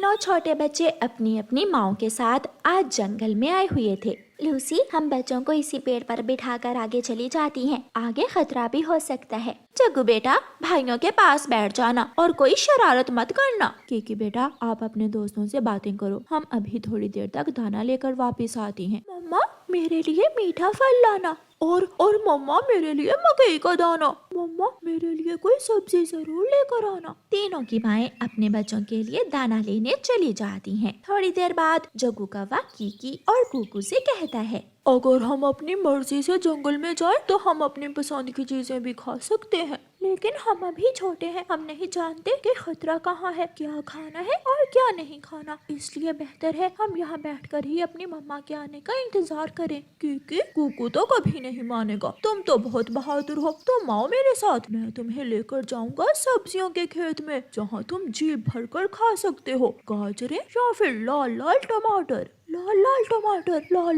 तीनों छोटे बच्चे अपनी अपनी माँ के साथ आज जंगल में आए हुए थे। लूसी, हम बच्चों को इसी पेड़ पर बिठाकर आगे चली जाती हैं। आगे खतरा भी हो सकता है। जग्गू बेटा, भाइयों के पास बैठ जाना और कोई शरारत मत करना। कीकी बेटा, आप अपने दोस्तों से बातें करो, हम अभी थोड़ी देर तक दाना लेकर वापस आती हैं। मम्मा, मेरे लिए मीठा फल लाना। और मम्मा, मेरे लिए मकई का दाना। मम्मा, मेरे लिए कोई सब्जी जरूर लेकर आना। तीनों की माएं अपने बच्चों के लिए दाना लेने चली जाती हैं। थोड़ी देर बाद जग्गू कौवा कीकी और कुकू से कहता है, अगर हम अपनी मर्जी से जंगल में जाएं तो हम अपनी पसंद की चीजें भी खा सकते हैं, लेकिन हम अभी छोटे हैं, हम नहीं जानते कि खतरा कहाँ है, क्या खाना है और क्या नहीं खाना। इसलिए बेहतर है हम यहाँ बैठकर ही अपनी मम्मा के आने का इंतजार करें। क्योंकि कुकू तो कभी नहीं मानेगा। तुम तो बहुत बहादुर हो, तुम आओ मेरे साथ, मैं तुम्हें लेकर जाऊंगा सब्जियों के खेत में, जहाँ तुम जी भर कर खा सकते हो गाजरें या फिर लाल लाल टमाटर। लाल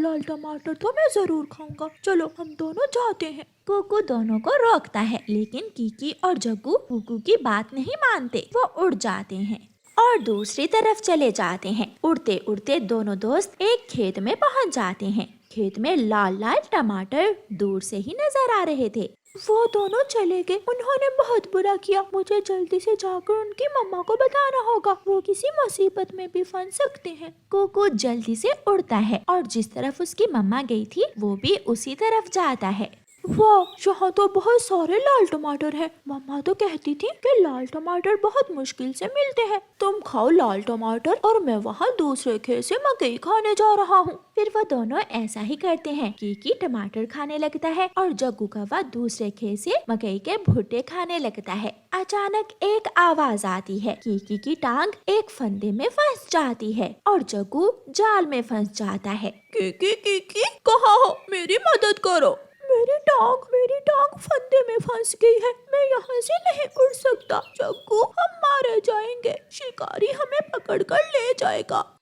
लाल टमाटर तो मैं जरूर खाऊंगा। चलो हम दोनों जाते हैं। कुकू दोनों को रोकता है, लेकिन कीकी और जग्गू कुकू की बात नहीं मानते। वो उड़ जाते हैं और दूसरी तरफ चले जाते हैं। उड़ते उड़ते दोनों दोस्त एक खेत में पहुंच जाते हैं। खेत में लाल लाल टमाटर दूर से ही नजर आ रहे थे। वो दोनों चले गए। उन्होंने बहुत बुरा किया। मुझे जल्दी से जाकर उनकी मम्मा को बताना होगा, वो किसी मुसीबत में भी फंस सकते हैं। कुकू जल्दी से उड़ता है और जिस तरफ उसकी मम्मा गई थी वो भी उसी तरफ जाता है। वाह, यहाँ तो बहुत सारे लाल टमाटर हैं। मम्मा तो कहती थी कि लाल टमाटर बहुत मुश्किल से मिलते हैं। तुम खाओ लाल टमाटर और मैं वहाँ दूसरे खेत से मकई खाने जा रहा हूँ। फिर वो दोनों ऐसा ही करते हैं। कीकी टमाटर खाने लगता है और जग्गू कौवा दूसरे खेत से मकई के भुट्टे खाने लगता है। अचानक एक आवाज आती है। कीकी की टांग एक फंदे में फंस जाती है और जग्गू जाल में फंस जाता है। कीकी, कहाँ हो? मेरी मदद करो। मेरी टांग फंदे में फंस गई है, मैं यहाँ से नहीं उड़ सकता। जग्गू, हम मारे जाएंगे, शिकारी हमें पकड़कर ले जाएगा।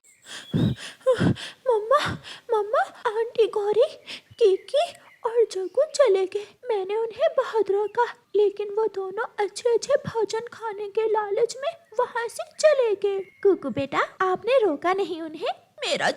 मम्मा, आंटी गौरी, कीकी और जग्गू चले गए। मैंने उन्हें बहुत रोका, लेकिन वो दोनों अच्छे भोजन खाने के लालच में वहाँ से चले गए। कुकू बेटा, आपने रोका नहीं उन्हें? मेरे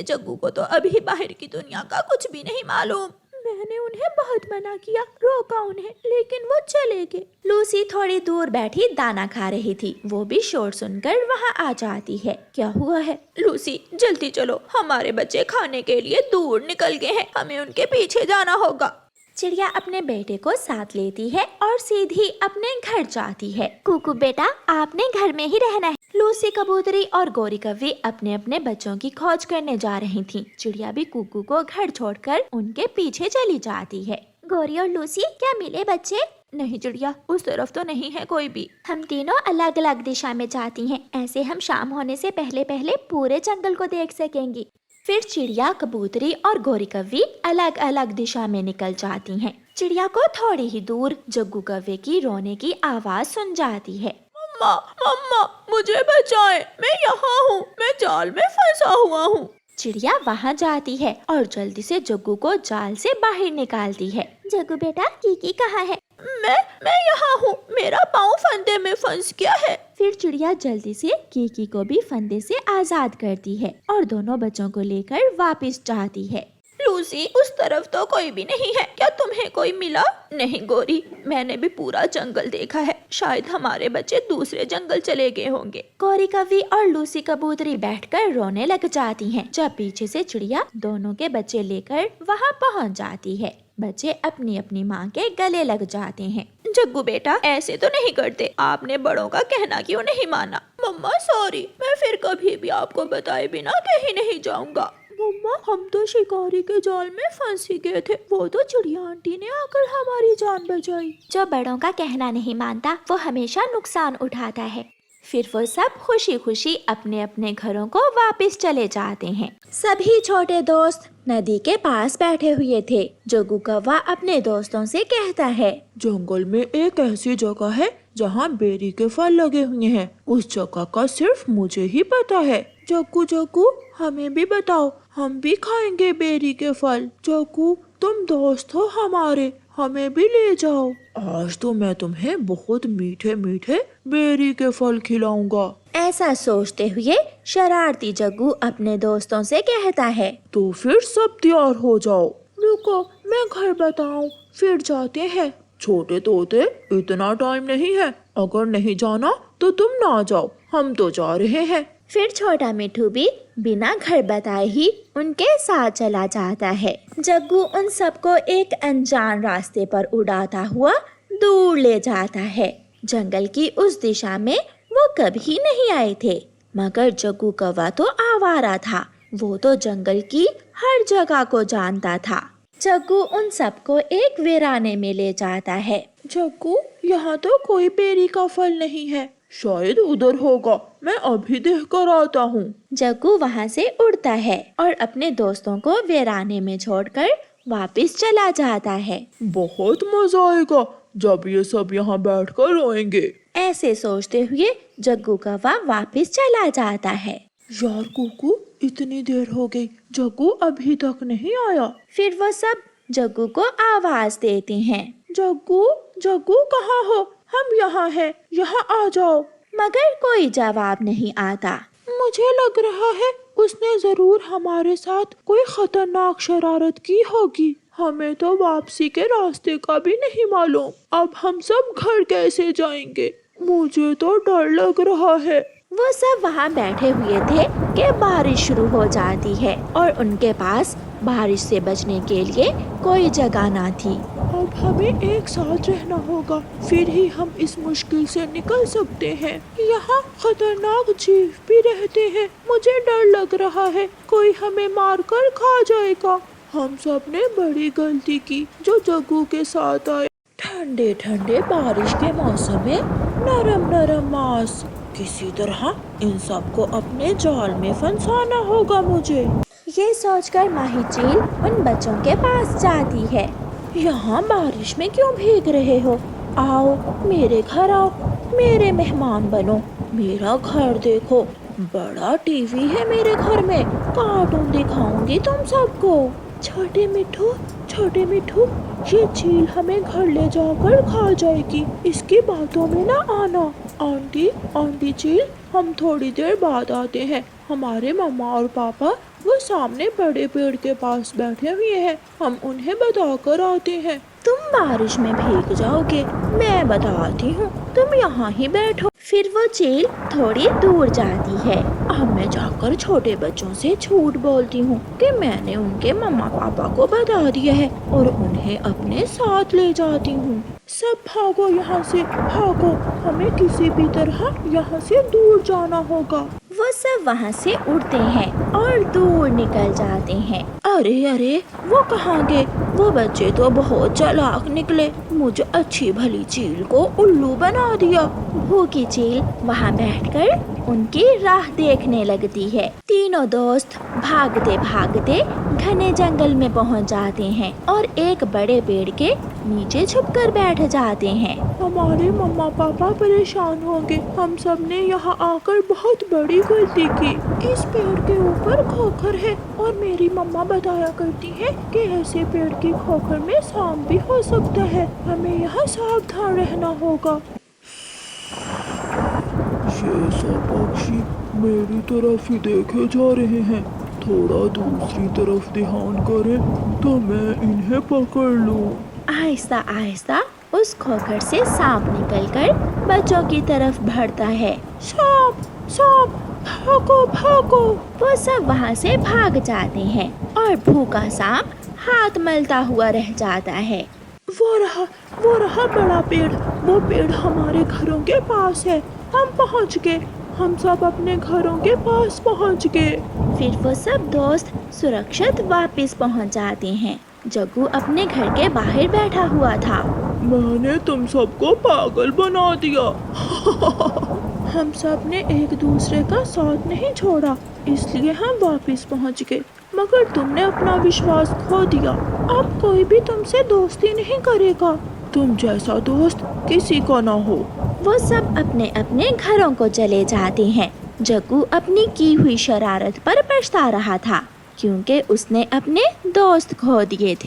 जग्गू को तो अभी बाहर की दुनिया का कुछ भी नहीं मालूम। मैंने उन्हें बहुत मना किया, रोका उन्हें, लेकिन वो चले गए। लूसी थोड़ी दूर बैठी दाना खा रही थी। वो भी शोर सुनकर वहाँ आ जाती है। क्या हुआ है? लूसी, जल्दी चलो, हमारे बच्चे खाने के लिए दूर निकल गए हैं, हमें उनके पीछे जाना होगा। चिड़िया अपने बेटे को साथ लेती है और सीधी अपने घर जाती है। कुकू बेटा, आपने घर में ही रहना है। लूसी, कबूतरी और गोरी कौवी अपने अपने बच्चों की खोज करने जा रही थीं। चिड़िया भी कुकू को घर छोड़कर उनके पीछे चली जाती है। गोरी और लूसी, क्या मिले बच्चे? नहीं चिड़िया, उस तरफ तो नहीं है कोई भी। हम तीनों अलग अलग दिशा में जाती हैं, ऐसे हम शाम होने से पहले पहले पूरे जंगल को देख सकेंगी। फिर चिड़िया, कबूतरी और गोरी कौवी अलग अलग दिशा में निकल जाती हैं। चिड़िया को थोड़ी ही दूर जग्गू कौवे की रोने की आवाज सुन जाती है। मम्मा, मुझे बचाएं, मैं यहाँ हूँ, मैं जाल में फंसा हुआ हूँ। चिड़िया वहाँ जाती है और जल्दी से जग्गू को जाल से बाहर निकालती है। जग्गू बेटा, कीकी कहाँ है? मैं यहाँ हूँ, मेरा पाँव फंदे में फंस गया है। फिर चिड़िया जल्दी से कीकी को भी फंदे से आजाद करती है और दोनों बच्चों को लेकर वापस जाती है। लूसी, उस तरफ तो कोई भी नहीं है, क्या तुम्हें कोई मिला? नहीं गोरी, मैंने भी पूरा जंगल देखा है, शायद हमारे बच्चे दूसरे जंगल चले गए होंगे। गोरी कौवी और लूसी कबूतरी बैठकर रोने लग जाती हैं, जब पीछे से चिड़िया दोनों के बच्चे लेकर वहाँ पहुँच जाती है। बच्चे अपनी अपनी माँ के गले लग जाते हैं। जग्गू बेटा, ऐसे तो नहीं करते, आपने बड़ों का कहना क्यों नहीं माना? मम्मा सॉरी, मैं फिर कभी भी आपको बताए बिना कहीं नहीं जाऊँगा। मम्मा, हम तो शिकारी के जाल में फंस ही गए थे, वो तो चिड़िया आंटी ने आकर हमारी जान बचाई। जो बड़ों का कहना नहीं मानता वो हमेशा नुकसान उठाता है। फिर वो सब खुशी खुशी अपने अपने घरों को वापस चले जाते हैं। सभी छोटे दोस्त नदी के पास बैठे हुए थे। जग्गू कौवा अपने दोस्तों से कहता है, जंगल में एक ऐसी जगह है जहाँ बेरी के फल लगे हुए हैं, उस जगह का सिर्फ मुझे ही पता है। जग्गू, हमें भी बताओ, हम भी खाएंगे बेरी के फल। जग्गू, तुम दोस्त हो हमारे, हमें भी ले जाओ। आज तो मैं तुम्हें बहुत मीठे मीठे बेरी के फल खिलाऊंगा। ایسا سوچتے ہوئے شرارتی جگو اپنے دوستوں سے کہتا ہے، تو پھر سب تیار ہو جاؤ۔ رکو میں گھر بتاؤں، پھر جاتے ہیں۔ چھوٹے طوطے اتنا ٹائم نہیں ہے، اگر نہیں جانا تو تم نہ جاؤ، ہم تو جا رہے ہیں۔ پھر چھوٹا مٹھو بھی بنا گھر بتائے ہی ان کے ساتھ چلا جاتا ہے۔ جگو ان سب کو ایک انجان راستے پر اڑاتا ہوا دور لے جاتا ہے۔ جنگل کی اس دشا میں وہ کبھی نہیں آئے تھے، مگر جگو کوا تو آوارہ تھا، وہ تو جنگل کی ہر جگہ کو جانتا تھا۔ جگو ان سب کو ایک ویرانے میں لے جاتا ہے۔ جگو یہاں تو کوئی بیری کا پھل نہیں ہے، شاید ادھر ہوگا، میں ابھی دیکھ کر آتا ہوں۔ جگو وہاں سے اڑتا ہے اور اپنے دوستوں کو ویرانے میں چھوڑ کر واپس چلا جاتا ہے۔ بہت مزہ آئے گا جب یہ سب یہاں بیٹھ کر روئیں گے۔ ایسے سوچتے ہوئے جگو کوا واپس چلا جاتا ہے۔ یار کوکو اتنی دیر ہو گئی، جگو ابھی تک نہیں آیا۔ پھر وہ سب جگو کو آواز دیتے ہیں، جگو جگو کہاں ہو؟ ہم یہاں ہیں، یہاں آ جاؤ۔ مگر کوئی جواب نہیں آتا۔ مجھے لگ رہا ہے اس نے ضرور ہمارے ساتھ کوئی خطرناک شرارت کی ہوگی، ہمیں تو واپسی کے راستے کا بھی نہیں معلوم۔ اب ہم سب گھر کیسے جائیں گے؟ مجھے تو ڈر لگ رہا ہے۔ وہ سب وہاں بیٹھے ہوئے تھے کہ بارش شروع ہو جاتی ہے اور ان کے پاس بارش سے بچنے کے لیے کوئی جگہ نہ تھی۔ اب ہمیں ایک ساتھ رہنا ہوگا، پھر ہی ہم اس مشکل سے نکل سکتے ہیں۔ یہاں خطرناک جیو بھی رہتے ہیں، مجھے ڈر لگ رہا ہے کوئی ہمیں مار کر کھا جائے گا۔ ہم سب نے بڑی غلطی کی جو جگو کے ساتھ آئے۔ ٹھنڈے ٹھنڈے بارش کے موسم میں نرم نرم ماس، کسی طرح ان سب کو اپنے جال میں پھنسانا ہوگا مجھے۔ یہ سوچ کر ماہی چیل ان بچوں کے پاس جاتی ہے۔ یہاں بارش میں کیوں بھیگ رہے ہو؟ آؤ میرے گھر آؤ، میرے مہمان بنو، میرا گھر دیکھو، بڑا ٹی وی ہے میرے گھر میں، کارٹون دکھاؤں گی تم سب کو۔ چھوٹے مٹھو یہ چیل ہمیں گھر لے جا کر کھا جائے گی، اس کی باتوں میں نہ آنا۔ آنٹی چیل ہم تھوڑی دیر بعد آتے ہیں، ہمارے مما اور پاپا وہ سامنے بڑے پیڑ کے پاس بیٹھے ہوئے ہیں، ہم انہیں بتا کر آتے ہیں۔ تم بارش میں بھیگ جاؤ گے، میں بتاتی ہوں، تم یہاں ہی بیٹھو۔ پھر وہ چیل تھوڑی دور جاتی ہے۔ اب میں جا کر چھوٹے بچوں سے جھوٹ بولتی ہوں کہ میں نے ان کے مما پاپا کو بتا دیا ہے اور انہیں اپنے ساتھ لے جاتی ہوں۔ سب بھاگو یہاں سے، بھاگو، ہمیں کسی بھی طرح یہاں سے دور جانا ہوگا۔ وہ سب وہاں سے اڑتے ہیں اور دور نکل جاتے ہیں۔ ارے وہ کہاں گئے؟ وہ بچے تو بہت چالاک نکلے، مجھے اچھی بھلی چیل کو الو بنا دیا۔ بھوکی چیل وہاں بیٹھ کر ان کی راہ دیکھنے لگتی ہے۔ تینوں دوست بھاگتے بھاگتے گھنے جنگل میں پہنچ جاتے ہیں اور ایک بڑے پیڑ کے نیچے چھپ کر بیٹھ جاتے ہیں۔ ہمارے مما پاپا پریشان ہوں گے، ہم سب نے یہاں آ کر بہت بڑی غلطی کی۔ اس پیڑ کے اوپر کھوکھر ہے اور میری مما بتایا کرتی ہے کہ ایسے پیڑ کی کھوکھر میں سانپ بھی ہو سکتا ہے، ہمیں یہاں ساودھان رہنا ہوگا۔ یہ سب پکشی میری طرف ہی دیکھے جا رہے ہیں، تھوڑا دوسری طرف دھیان کریں تو میں انہیں پکڑ لوں۔ آہستہ آہستہ اس کھوکھر سے سانپ نکل کر بچوں کی طرف بڑھتا ہے۔ سانپ بھاگو بھاگو۔ وہ سب وہاں سے بھاگ جاتے ہیں اور بھوکا سانپ ہاتھ ملتا ہوا رہ جاتا ہے۔ وہ رہا بڑا پیڑ، وہ پیڑ ہمارے گھروں کے پاس ہے، ہم پہنچ گئے، ہم سب اپنے گھروں کے پاس پہنچ گئے۔ پھر وہ سب دوست سرکشت واپس پہنچ جاتے ہیں۔ جگو اپنے گھر کے باہر بیٹھا ہوا تھا۔ میں نے تم سب کو پاگل بنا دیا۔ ہم سب نے ایک دوسرے کا ساتھ نہیں چھوڑا، اس لیے ہم واپس پہنچ گئے، مگر تم نے اپنا وشواس کھو دیا، اب کوئی بھی تم سے دوستی نہیں کرے گا، تم جیسا دوست کسی کو نہ ہو۔ وہ سب اپنے اپنے گھروں کو چلے جاتے ہیں۔ جگو اپنی کی ہوئی شرارت پر پچھتا رہا تھا کیونکہ اس نے اپنے دوست کھو دیے تھے۔